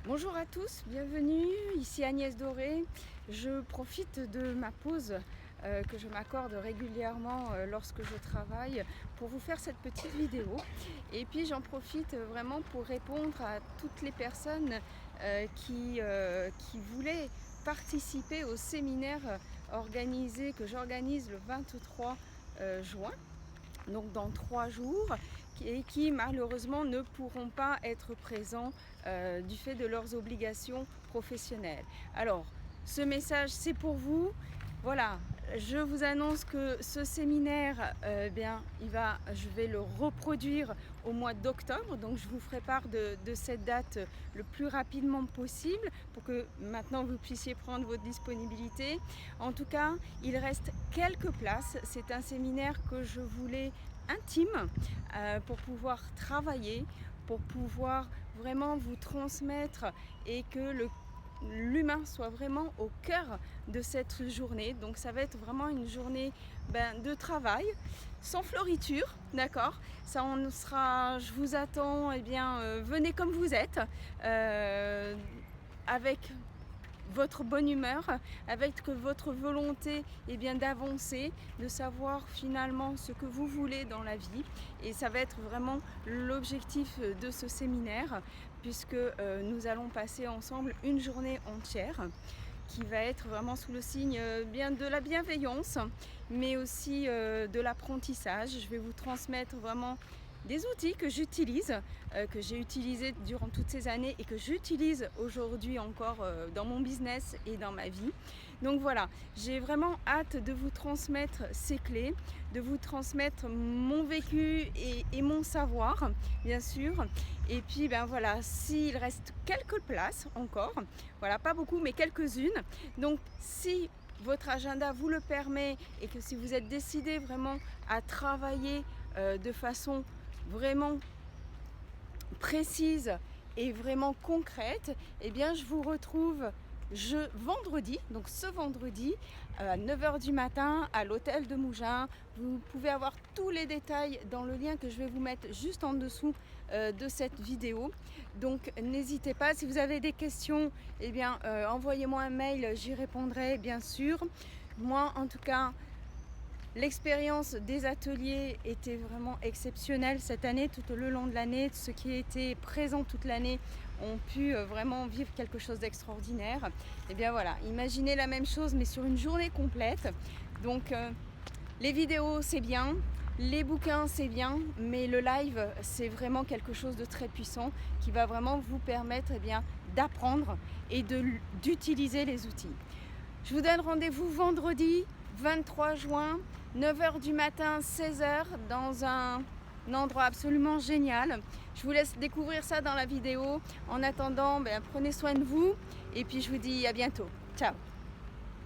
Bonjour à tous, bienvenue, ici Agnès Doré. Je profite de ma pause que je m'accorde régulièrement lorsque je travaille pour vous faire cette petite vidéo. Et puis j'en profite vraiment pour répondre à toutes les personnes qui voulaient participer au séminaire que j'organise le 23 juin, donc dans 3 jours, et qui malheureusement ne pourront pas être présents du fait de leurs obligations professionnelles. Alors, ce message, c'est pour vous. Voilà, je vous annonce que ce séminaire, je vais le reproduire au mois d'octobre, donc je vous ferai part de cette date le plus rapidement possible pour que maintenant vous puissiez prendre votre disponibilité. En tout cas, il reste quelques places. C'est un séminaire que je voulais intime pour pouvoir travailler, pour pouvoir vraiment vous transmettre et que l'humain soit vraiment au cœur de cette journée. Donc ça va être vraiment une journée de travail, sans floriture, d'accord. Ça on sera, je vous attends, venez comme vous êtes, avec votre bonne humeur, avec votre volonté d'avancer, de savoir finalement ce que vous voulez dans la vie. Et ça va être vraiment l'objectif de ce séminaire, puisque nous allons passer ensemble une journée entière qui va être vraiment sous le signe de la bienveillance, mais aussi de l'apprentissage. Je vais vous transmettre vraiment des outils que j'utilise, que j'ai utilisés durant toutes ces années et que j'utilise aujourd'hui encore dans mon business et dans ma vie. Donc voilà, j'ai vraiment hâte de vous transmettre ces clés, de vous transmettre mon vécu et mon savoir, bien sûr. Et puis voilà, s'il reste quelques places encore, voilà, pas beaucoup mais quelques-unes. Donc si votre agenda vous le permet et que si vous êtes décidé vraiment à travailler de façon vraiment précise et vraiment concrète, je vous retrouve vendredi, donc ce vendredi à 9h du matin à l'hôtel de Mougins. Vous pouvez avoir tous les détails dans le lien que je vais vous mettre juste en dessous de cette vidéo. Donc n'hésitez pas, si vous avez des questions, envoyez-moi un mail, j'y répondrai bien sûr. Moi en tout cas, l'expérience des ateliers était vraiment exceptionnelle cette année, tout le long de l'année. Ceux qui étaient présents toute l'année ont pu vraiment vivre quelque chose d'extraordinaire. Et bien voilà, imaginez la même chose mais sur une journée complète. Donc les vidéos c'est bien, les bouquins c'est bien, mais le live c'est vraiment quelque chose de très puissant qui va vraiment vous permettre d'apprendre et d'utiliser les outils. Je vous donne rendez-vous vendredi 23 juin, 9h du matin, 16h, dans un endroit absolument génial. Je vous laisse découvrir ça dans la vidéo. En attendant, prenez soin de vous et puis je vous dis à bientôt. Ciao!